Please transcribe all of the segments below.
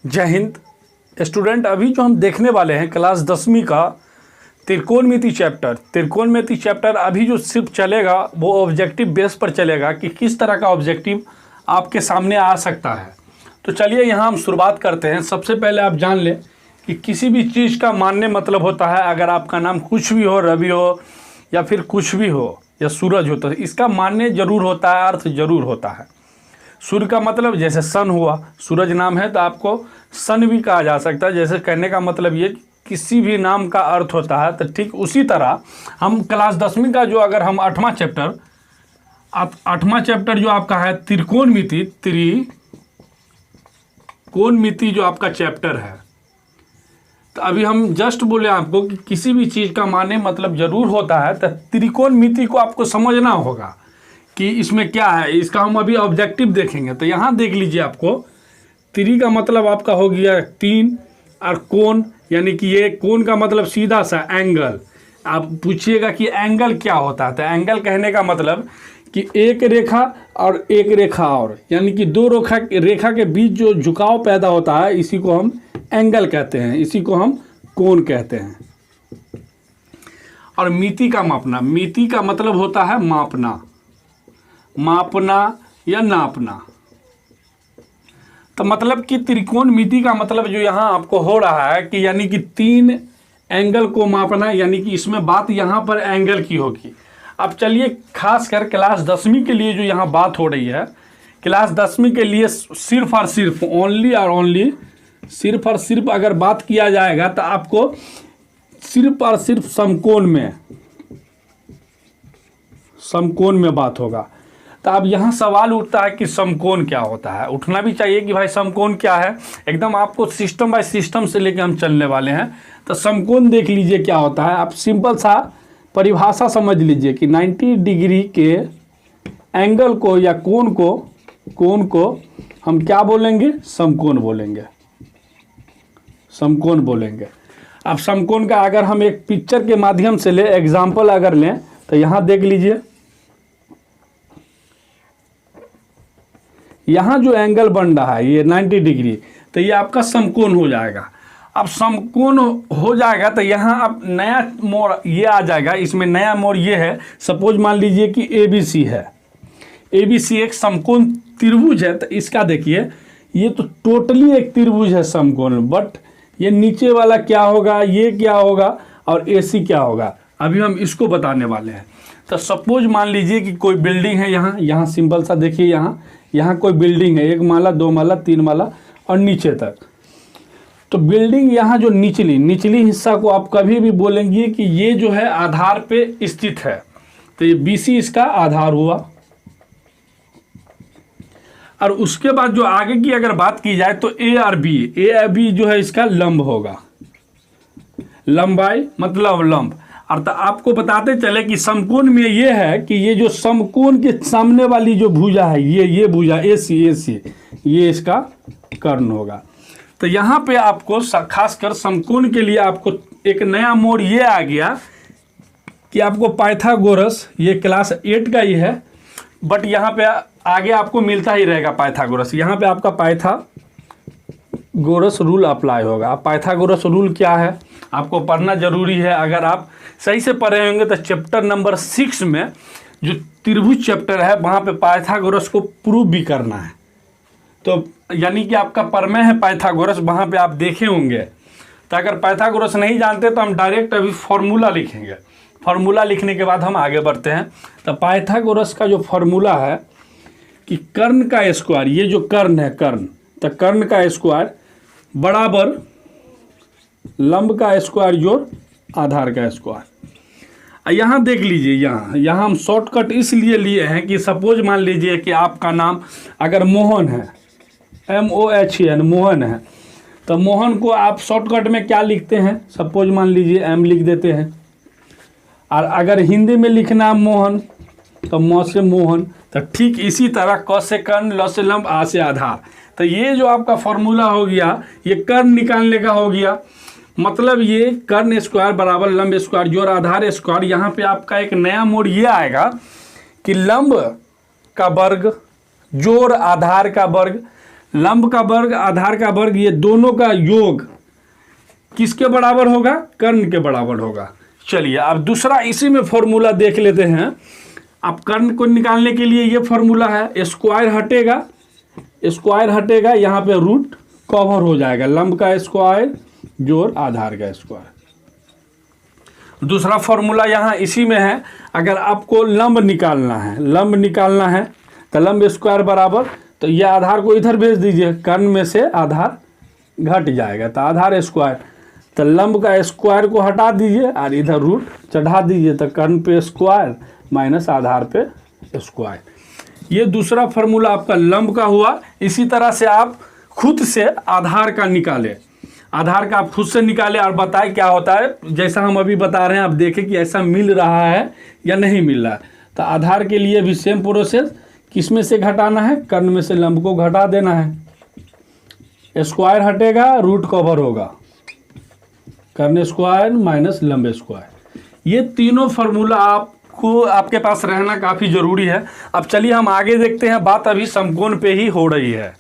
जय हिंद स्टूडेंट। अभी जो हम देखने वाले हैं क्लास 10वीं का त्रिकोणमिति चैप्टर अभी जो सिर्फ चलेगा वो ऑब्जेक्टिव बेस पर चलेगा कि किस तरह का ऑब्जेक्टिव आपके सामने आ सकता है। तो चलिए यहाँ हम शुरुआत करते हैं। सबसे पहले आप जान लें कि किसी भी चीज़ का मान्य मतलब होता है, अगर आपका नाम कुछ भी हो, रवि हो या फिर कुछ भी हो या सूरज हो, तो इसका मान्य जरूर होता है, अर्थ जरूर होता है। सूर्य का मतलब जैसे सन हुआ, सूरज नाम है तो आपको सन भी कहा जा सकता है। जैसे कहने का मतलब ये किसी भी नाम का अर्थ होता है, तो ठीक उसी तरह हम क्लास 10वीं का जो अगर हम 8वां चैप्टर जो आपका है त्रिकोणमिति जो आपका चैप्टर है, तो अभी हम जस्ट बोले आपको कि किसी भी चीज़ का माने मतलब जरूर होता है। तो त्रिकोणमिति को आपको समझना होगा कि इसमें क्या है। इसका हम अभी ऑब्जेक्टिव देखेंगे। तो यहाँ देख लीजिए, आपको त्रि का मतलब आपका हो गया 3 और कोण, यानी कि ये कोण का मतलब सीधा सा एंगल। आप पूछिएगा कि एंगल क्या होता है, तो एंगल कहने का मतलब कि एक रेखा और एक रेखा और, यानी कि दो रेखा के बीच जो झुकाव पैदा होता है, इसी को हम एंगल कहते हैं, इसी को हम कोण कहते हैं। और मिति का मापना, मिति का मतलब होता है मापना या नापना। तो मतलब कि त्रिकोणमिति का मतलब जो यहाँ आपको हो रहा है कि यानी कि 3 एंगल को मापना, यानी कि इसमें बात यहाँ पर एंगल की होगी। अब चलिए खास कर क्लास 10वीं के लिए जो यहाँ बात हो रही है, क्लास 10वीं के लिए सिर्फ और सिर्फ सिर्फ अगर बात किया जाएगा तो आपको सिर्फ और सिर्फ समकोण में बात होगा। तो अब यहाँ सवाल उठता है कि समकोण क्या होता है। उठना भी चाहिए कि भाई समकोण क्या है। एकदम आपको सिस्टम बाय सिस्टम से लेके हम चलने वाले हैं। तो समकोण देख लीजिए क्या होता है। आप सिंपल सा परिभाषा समझ लीजिए कि 90 डिग्री के एंगल को या कोण को हम क्या बोलेंगे, समकोण बोलेंगे। अब समकोण का अगर हम एक पिक्चर के माध्यम से एग्जाम्पल अगर लें, तो यहाँ देख लीजिए, यहाँ जो एंगल बन रहा है ये 90 डिग्री, तो ये आपका समकोण हो जाएगा। अब समकोण हो जाएगा तो यहाँ अब नया मोड़ ये आ जाएगा। इसमें नया मोड़ ये है, सपोज मान लीजिए कि ABC है, ABC एक समकोण त्रिभुज है। तो इसका देखिए, ये तो टोटली एक त्रिभुज है समकोण, बट ये नीचे वाला क्या होगा, ये क्या होगा और AC क्या होगा, अभी हम इसको बताने वाले हैं। तो सपोज मान लीजिए कि कोई बिल्डिंग है, यहाँ सिंपल सा देखिए, यहाँ कोई बिल्डिंग है, 1 माला 2 माला 3 माला और नीचे तक। तो बिल्डिंग यहाँ जो निचली हिस्सा को आप कभी भी बोलेंगे कि ये जो है आधार पे स्थित है। तो ये BC इसका आधार हुआ। और उसके बाद जो आगे की अगर बात की जाए तो A और B जो है इसका लंब होगा, लंबाई मतलब लंब। और तो आपको बताते चले कि समकोण में ये है कि ये जो समकोण के सामने वाली जो भुजा है, ये भुजा AC ये इसका कर्ण होगा। तो यहाँ पे आपको खासकर समकोण के लिए आपको एक नया मोड़ ये आ गया कि आपको पाइथागोरस, ये क्लास 8 का ही है, बट यहाँ पे आगे आपको मिलता ही रहेगा पाइथागोरस। यहाँ पे आपका पाइथागोरस रूल अप्लाई होगा। पाइथागोरस रूल क्या है आपको पढ़ना जरूरी है। अगर आप सही से पढ़े होंगे तो चैप्टर नंबर 6 में जो त्रिभुज चैप्टर है, वहाँ पे पाइथागोरस को प्रूव भी करना है। तो यानी कि आपका प्रमेय है पाइथागोरस, वहाँ पे आप देखे होंगे। तो अगर पाइथागोरस नहीं जानते तो हम डायरेक्ट अभी फॉर्मूला लिखेंगे। फॉर्मूला लिखने के बाद हम आगे बढ़ते हैं। तो पाइथागोरस का जो फॉर्मूला है कि कर्ण का स्क्वायर, ये जो कर्ण है तो कर्ण का स्क्वायर बराबर लंब का स्क्वायर जोड़ आधार का स्क्वायर। यहाँ देख लीजिए, यहाँ हम शॉर्टकट इसलिए लिए हैं कि सपोज मान लीजिए कि आपका नाम अगर मोहन है, MOHN मोहन है, तो मोहन को आप शॉर्टकट में क्या लिखते हैं, सपोज मान लीजिए M लिख देते हैं। और अगर हिंदी में लिखना मोहन तो म से मोहन। तो ठीक इसी तरह क से कर्ण, ल से लंब, आ से आधार। तो ये जो आपका फॉर्मूला हो गया, ये कर्ण निकालने का हो गया। मतलब ये कर्ण स्क्वायर बराबर लंब स्क्वायर जोड़ आधार स्क्वायर। यहाँ पे आपका एक नया मोड़ ये आएगा कि लंब का वर्ग जोड़ आधार का वर्ग लंब का वर्ग आधार का वर्ग, ये दोनों का योग किसके बराबर होगा? कर्ण के बराबर होगा। चलिए अब दूसरा इसी में फॉर्मूला देख लेते हैं। अब कर्ण को निकालने के लिए ये फॉर्मूला है, स्क्वायर हटेगा, स्क्वायर हटेगा, यहाँ पे रूट कवर हो जाएगा, लंब का स्क्वायर जोड़ आधार का स्क्वायर। दूसरा फॉर्मूला यहाँ इसी में है। अगर आपको लंब निकालना है, लंब निकालना है तो लंब स्क्वायर बराबर, तो ये आधार को इधर भेज दीजिए, कर्ण में से आधार घट जाएगा तो आधार स्क्वायर, तो लंब का स्क्वायर को हटा दीजिए और इधर रूट चढ़ा दीजिए, तो कर्ण पे स्क्वायर माइनस आधार पे स्क्वायर। ये दूसरा फॉर्मूला आपका लंब का हुआ। इसी तरह से आप खुद से आधार का निकालें, आधार का आप खुद से निकालें और बताएं क्या होता है। जैसा हम अभी बता रहे हैं आप देखें कि ऐसा मिल रहा है या नहीं मिल रहा है। तो आधार के लिए भी सेम प्रोसेस, किस में से घटाना है? कर्ण में से लंब को घटा देना है, स्क्वायर हटेगा, रूट कवर होगा, कर्ण स्क्वायर माइनस लंब स्क्वायर। ये तीनों फार्मूला आपको आपके पास रहना काफ़ी ज़रूरी है। अब चलिए हम आगे देखते हैं, बात अभी समकोण पे ही हो रही है।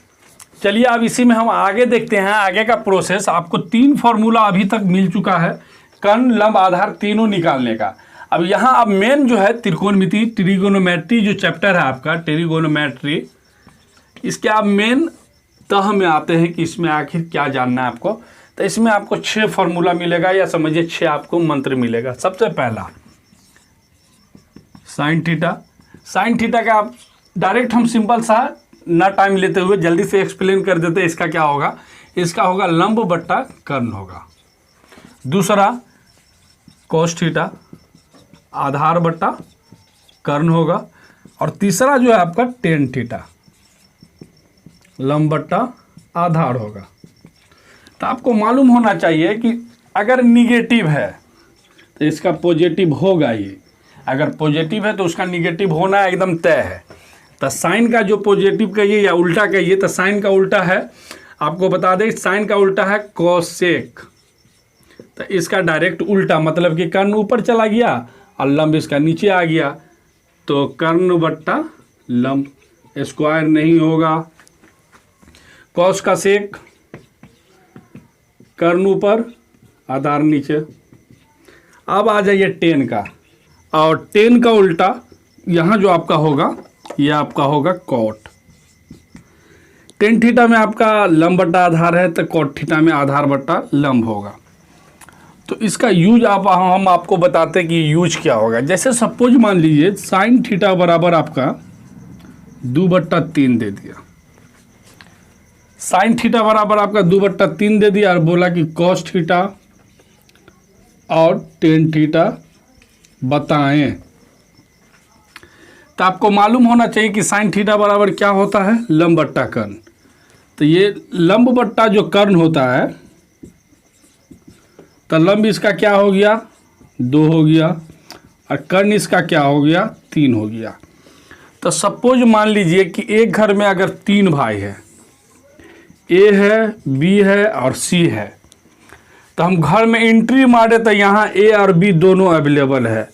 चलिए अब इसी में हम आगे देखते हैं आगे का प्रोसेस। आपको 3 फार्मूला अभी तक मिल चुका है कर्ण लंब आधार तीनों निकालने का। अब यहाँ अब मेन जो है त्रिकोणमिति, ट्रिगोनोमेट्री जो चैप्टर है आपका ट्रिगोनोमेट्री, इसके आप मेन तह में आते हैं कि इसमें आखिर क्या जानना है आपको। तो इसमें आपको 6 फार्मूला मिलेगा, या समझिए 6 आपको मंत्र मिलेगा। सबसे पहला साइन थीटा। साइन थीटा का आप डायरेक्ट हम सिंपल सा ना टाइम लेते हुए जल्दी से एक्सप्लेन कर देते हैं। इसका क्या होगा? इसका होगा लंब बट्टा कर्ण होगा। दूसरा कोस थीटा, आधार बट्टा कर्ण होगा। और तीसरा जो है आपका टेन थीटा, लंब बट्टा आधार होगा। तो आपको मालूम होना चाहिए कि अगर निगेटिव है तो इसका पॉजिटिव होगा ही, अगर पॉजिटिव है तो उसका निगेटिव होना एकदम तय है। तो साइन का जो पॉजिटिव कहिए या उल्टा कहिए, तो साइन का उल्टा है, आपको बता दें साइन का उल्टा है कोसेक। तो इसका डायरेक्ट उल्टा मतलब कि कर्ण ऊपर चला गया और लंब इसका नीचे आ गया, तो कर्ण बट्टा लंब, स्क्वायर नहीं होगा। कॉस का सेक, कर्ण ऊपर आधार नीचे। अब आ जाइए टेन का, और टेन का उल्टा यहाँ जो आपका होगा ये आपका होगा कॉट। टेन थीटा में आपका लंब बट्टा आधार है तो कॉट थीटा में आधार बट्टा लंब होगा। तो इसका यूज हम आपको बताते हैं कि यूज क्या होगा। जैसे सपोज मान लीजिए साइन थीटा बराबर आपका 2/3 दे दिया, साइन थीटा बराबर आपका 2/3 दे दिया और बोला कि कॉस थीटा और टेन थीटा बताएं। तो आपको मालूम होना चाहिए कि साइन थीटा बराबर क्या होता है? लंब बट्टा कर्ण। तो ये लंब बट्टा जो कर्ण होता है, तो लंब इसका क्या हो गया? 2 हो गया, और कर्ण इसका क्या हो गया? 3 हो गया। तो सपोज मान लीजिए कि एक घर में अगर 3 भाई है, ए है, बी है और सी है, तो हम घर में एंट्री मारे तो यहाँ ए और बी दोनों अवेलेबल है।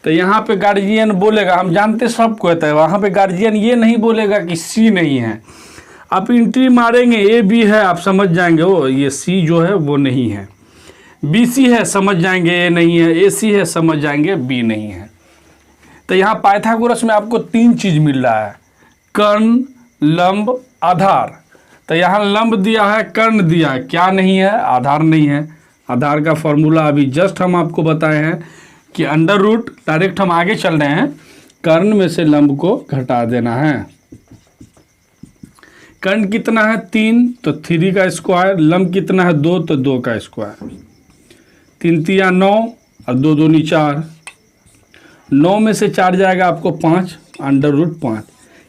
तो यहाँ पे गार्जियन बोलेगा, हम जानते सबको होता है, वहाँ पे गार्जियन ये नहीं बोलेगा कि सी नहीं है। आप एंट्री मारेंगे ए बी है, आप समझ जाएंगे वो ये सी जो है वो नहीं है। बी सी है, समझ जाएंगे ए नहीं है। ए सी है, समझ जाएंगे बी नहीं है। तो यहाँ पाइथागोरस में आपको 3 चीज़ मिल रहा है, कर्ण, लंब, आधार। तो यहाँ लंब दिया है, कर्ण दिया है, क्या नहीं है? आधार नहीं है। आधार का फॉर्मूला अभी जस्ट हम आपको बताए हैं कि अंडर रूट, डायरेक्ट हम आगे चल रहे हैं, कर्ण में से लंब को घटा देना है। कर्ण कितना है? 3, तो 3 का स्क्वायर। लंब कितना है? 2, तो 2 का स्क्वायर। 3 3 9 और 2 2 4। 9 में से 4 जाएगा आपको 5, अंडर रूट 5।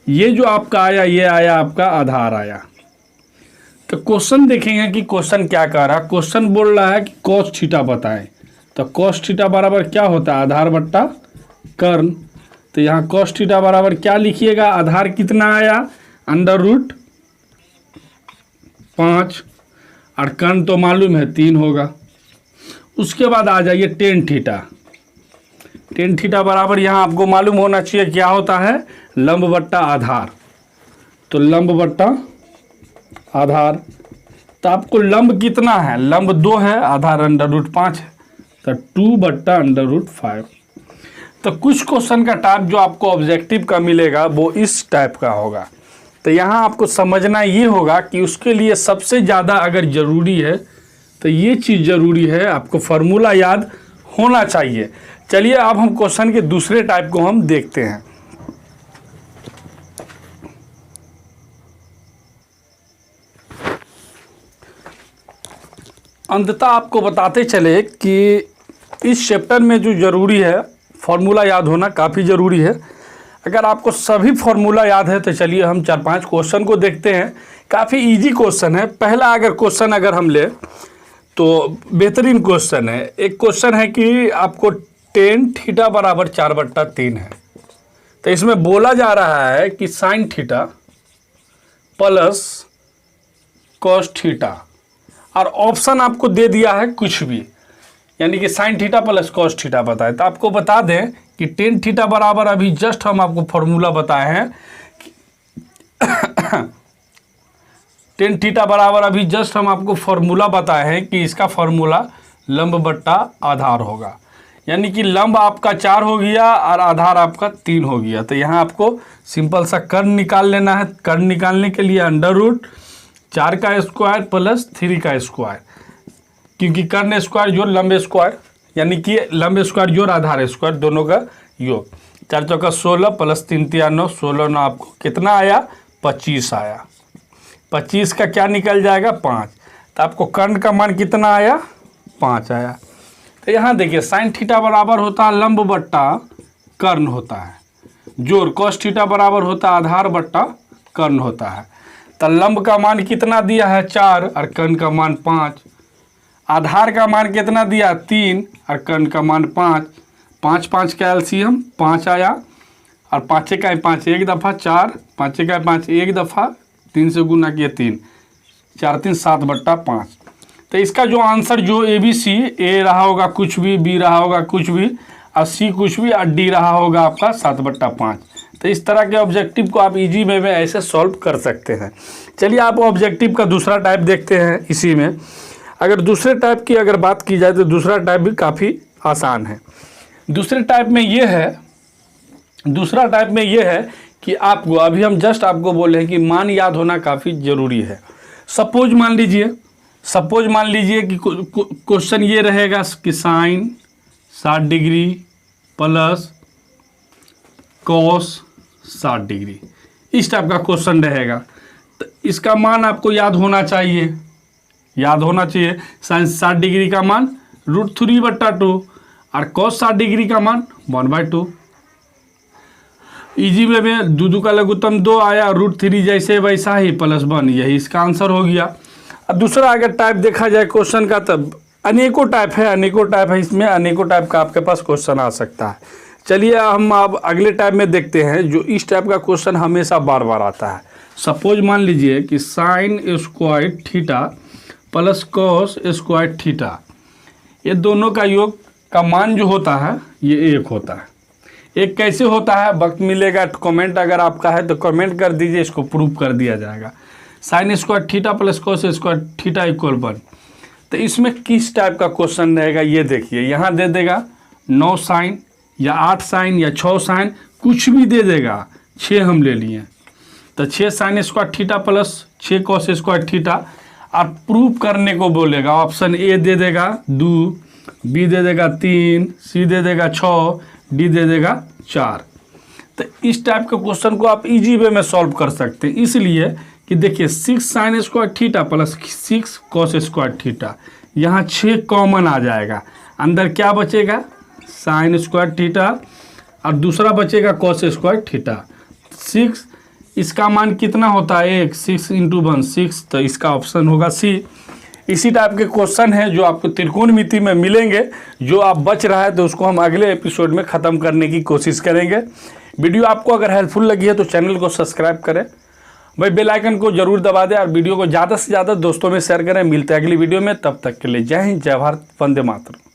ये जो आपका आया ये आया आपका आधार आया। तो क्वेश्चन देखेंगे कि क्वेश्चन क्या कह रहा है। क्वेश्चन बोल रहा है कि कॉस थीटा बताएं। तो कॉस थीटा बराबर क्या होता है? आधार बट्टा कर्ण। तो यहाँ कॉस थीटा बराबर क्या लिखिएगा? आधार कितना आया? अंडर रूट 5, और कर्ण तो मालूम है 3 होगा। उसके बाद आ जाइए टेन थीटा। टेन थीटा बराबर यहाँ आपको मालूम होना चाहिए क्या होता है? लंब बट्टा आधार। तो लंब बट्टा आधार। तो आपको लंब कितना है, लंब 2 है, आधार √5 है, तो 2/√5। तो कुछ क्वेश्चन का टाइप जो आपको ऑब्जेक्टिव का मिलेगा वो इस टाइप का होगा। तो यहाँ आपको समझना ये होगा कि उसके लिए सबसे ज़्यादा अगर ज़रूरी है तो ये चीज़ ज़रूरी है, आपको फार्मूला याद होना चाहिए। चलिए अब हम क्वेश्चन के दूसरे टाइप को हम देखते हैं। अंततः आपको बताते चले कि इस चैप्टर में जो ज़रूरी है फार्मूला याद होना काफ़ी ज़रूरी है। अगर आपको सभी फार्मूला याद है तो चलिए हम 4-5 क्वेश्चन को देखते हैं। काफ़ी इजी क्वेश्चन है। पहला क्वेश्चन अगर हम ले तो बेहतरीन क्वेश्चन है। एक क्वेश्चन है कि आपको tan थीटा बराबर 4/3 है। तो इसमें बोला जा रहा है कि sin theta plus cos theta, और ऑप्शन आपको दे दिया है कुछ भी, यानी कि sin theta plus cos theta बताए। तो आपको बता दें कि tan थीटा बराबर अभी जस्ट हम आपको फॉर्मूला बताए हैं tan थीटा बराबर अभी जस्ट हम आपको फॉर्मूला बताए हैं कि इसका फॉर्मूला लंब बट्टा आधार होगा, यानी कि लंब आपका 4 हो गया और आधार आपका 3 हो गया। तो यहाँ आपको सिंपल सा कर्ण निकाल लेना है। कर्ण निकालने के लिए √4 का स्क्वायर प्लस 3 का स्क्वायर, क्योंकि कर्ण स्क्वायर जोड़ लंब स्क्वायर, यानी कि लंब स्क्वायर जोड़ आधार स्क्वायर, दोनों का योग। 4 चौका 16 प्लस 3 तिया 9, 16 9 आपको कितना आया, 25 आया। 25 का क्या निकल जाएगा, 5। तो आपको कर्ण का मान कितना आया, 5 आया। तो यहाँ देखिए sin थीटा बराबर होता है लंब बट्टा कर्ण होता है, जोड़ cos थीटा बराबर होता है आधार बट्टा कर्ण होता है। तो लंब का मान कितना दिया है, 4, और कर्ण का मान 5। आधार का मान कितना दिया, 3, और कर्ण का मान 5। 5 5 का एलसीएम 5 आया, और 5 का 5 एक दफ़ा, 4 5 का 5 एक दफ़ा, 3 से गुना किया 3, 4 3 7/5। तो इसका जो आंसर जो ABC, ए रहा होगा कुछ भी, बी रहा होगा कुछ भी, और सी कुछ भी, और डी रहा होगा आपका 7/5। तो इस तरह के ऑब्जेक्टिव को आप इजी वे में ऐसे सॉल्व कर सकते हैं। चलिए आप ऑब्जेक्टिव का दूसरा टाइप देखते हैं। इसी में अगर दूसरे टाइप की अगर बात की जाए तो दूसरा टाइप भी काफ़ी आसान है। दूसरे टाइप में ये है, दूसरा टाइप में ये है कि आपको अभी हम जस्ट आपको बोले हैं कि मान याद होना काफ़ी ज़रूरी है। सपोज मान लीजिए कि क्वेश्चन ये रहेगा कि sine 60 degree plus cos 60 degree, इस टाइप का क्वेश्चन रहेगा। तो इसका मान आपको याद होना चाहिए, साइन 60 डिग्री का मान √3/2 और cos 60 डिग्री का मान 1/2। इजी वे में 2 का लघुत्तम 2 आया, √3 जैसे वैसा ही +1, यही इसका आंसर हो गया। अब दूसरा अगर टाइप देखा जाए क्वेश्चन का, तब अनेकों टाइप है, इसमें अनेकों टाइप का आपके पास क्वेश्चन आ सकता है। चलिए हम अब अगले टाइप में देखते हैं, जो इस टाइप का क्वेश्चन हमेशा बार बार आता है। सपोज मान लीजिए कि sine square theta plus cos square theta, ये दोनों का योग का मान जो होता है ये 1 होता है। एक कैसे होता है, वक्त मिलेगा तो कमेंट अगर आपका है तो कमेंट कर दीजिए, इसको प्रूव कर दिया जाएगा। Sine square theta plus cos square theta = 1। तो इसमें किस टाइप का क्वेश्चन रहेगा ये देखिए। यहाँ दे देगा 9 साइन या 8 साइन या 6 साइन, कुछ भी दे देगा। 6 हम ले लिए, तो 6 sine square theta plus 6 cos square theta, और प्रूव करने को बोलेगा। ऑप्शन ए दे देगा 2, बी दे देगा 3, सी दे देगा 6, डी दे देगा 4। तो इस टाइप के क्वेश्चन को आप इजी वे में सॉल्व कर सकते हैं, इसलिए कि देखिए 6 sine square theta plus 6 cos square theta, यहाँ 6 कॉमन आ जाएगा। अंदर क्या बचेगा, साइन स्क्वायर थीटा, और दूसरा बचेगा कॉस स्क्वायर थीटा। 6 इसका मान कितना होता है, 1, 6 × 1 6, तो इसका ऑप्शन होगा सी। इसी टाइप के क्वेश्चन हैं जो आपको त्रिकोणमिति में मिलेंगे। जो आप बच रहा है तो उसको हम अगले एपिसोड में ख़त्म करने की कोशिश करेंगे। वीडियो आपको अगर हेल्पफुल लगी है तो चैनल को सब्सक्राइब करें, भाई बेल आइकन को जरूर दबा दें, और वीडियो को ज़्यादा से ज़्यादा दोस्तों में शेयर करें। मिलते हैं अगली वीडियो में, तब तक के लिए जय हिंद, जय भारत, वंदे मातरम।